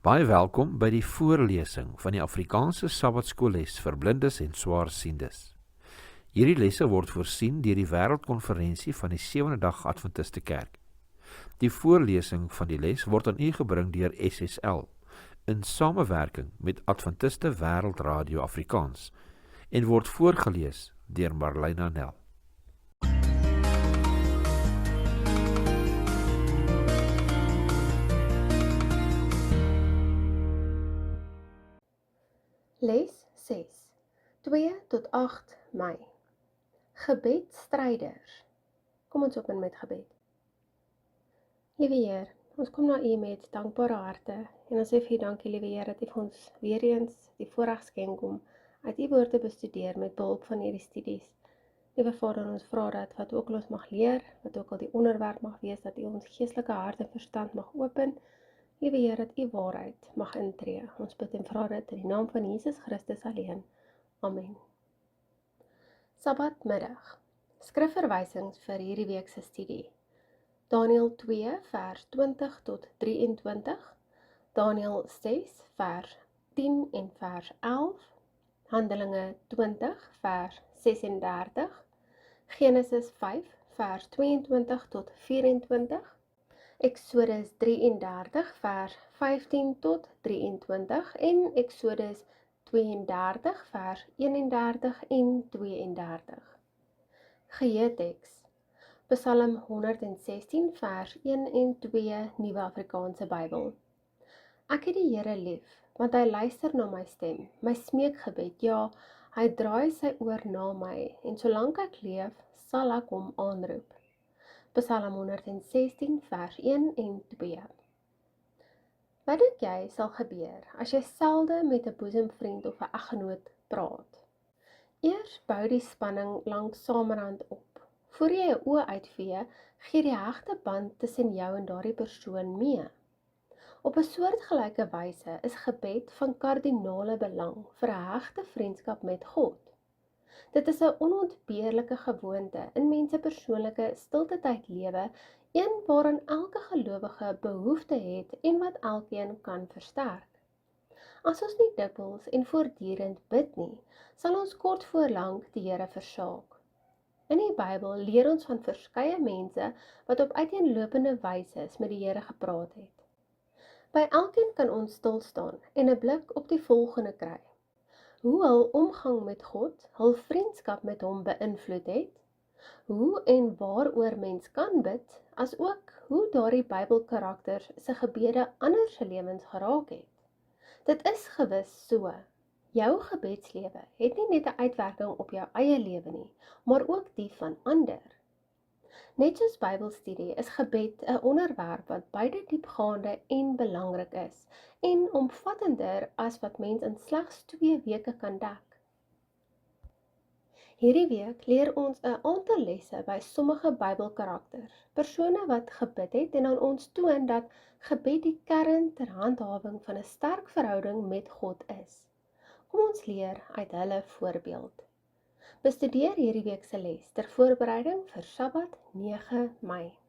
Baie welkom by die voorlesing van die Afrikaanse Sabbatskoolles vir blindes en swaarsiendes. Hierdie lesse word voorsien deur die Wêreldkonferensie van die Sewende Dag Adventiste Kerk. Die voorlesing van die les word aan u gebring deur SSL in samewerking met Adventiste Wêreldradio Afrikaans en word voorgeles deur Marlena Nel. Les 6, 2 tot 8 Mei. Gebedstryders. Kom ons open met gebed. Liewe Heer, ons kom na U met dankbare harte en ons sê vir U dankie, liewe Heer, dat U vir ons weer eens die voorreg skenk om uit U woord te bestudeer met behulp van hierdie studies. Liewe Vader, ons vra dat wat ook al ons mag leer, wat ook al die onderwerp mag wees, dat U ons geestelike hart en verstand mag open. Liewe Heer, dat U waarheid mag intree. Ons bid en vra dit in die naam van Jesus Christus alleen. Amen. Sabbatmiddag. Skrifverwysings vir hierdie week se studie. Daniël 2 vers 20 tot 23, Daniël 6 vers 10 en vers 11, Handelinge 20 vers 36, Genesis 5 vers 22 tot 24, Exodus 33 vers 15 tot 23 en Exodus 32 vers 31 en 32. Geheeteks. Psalm 116 vers 1 en 2 Nuwe Afrikaanse Bybel. Ek het die Here lief, want hy luister na my stem, my smeekgebed, ja, hy draai sy oor na my, en solank ek leef, sal ek hom aanroep. Psalm 116 vers 1 en 2. Wat dink jy sal gebeur as jy selde met 'n boesemvriend of 'n eggenoot praat? Eers bou die spanning langsamerhand op. Voor jy jou oë uitvee, gee die hegte band tussen jou en daardie persoon mee. Op 'n soortgelyke wyse is gebed van kardinale belang vir 'n hegte vriendskap met God. Dit is 'n onontbeerlike gewoonte in mense persoonlike stiltetyd lewe, een waarin elke gelowige behoefte het en wat elkeen kan versterk. As ons nie dikwels en voortdurend bid nie, sal ons kort voor lank die Here versaak. In die Bybel leer ons van verskeie mense wat op uiteenlopende wyse met die Here gepraat het. By elkeen kan ons stil staan en 'n blik op die volgende kry. Hoe hul omgang met God hul vriendskap met hom beïnvloed het, hoe en waaroor mens kan bid, as ook hoe daardie Bybelkarakters se gebede ander se lewens geraak het. Dit is gewis so. Jou gebedslewe het nie net 'n uitwerking op jou eie lewe nie, maar ook die van ander. Net soos Bybelstudie is gebed 'n onderwerp wat beide diepgaande en belangrik is, en omvattender as wat mens in slegs 2 weke kan dek. Hierdie week leer ons 'n aantal lesse by sommige Bybelkarakters, persone wat gebid het en aan ons toon dat gebed die kern ter handhawing van 'n sterk verhouding met God is. Kom ons leer uit hulle voorbeeld. Bestudeer hierdie week se les ter voorbereiding vir Sabbat 9 Mei.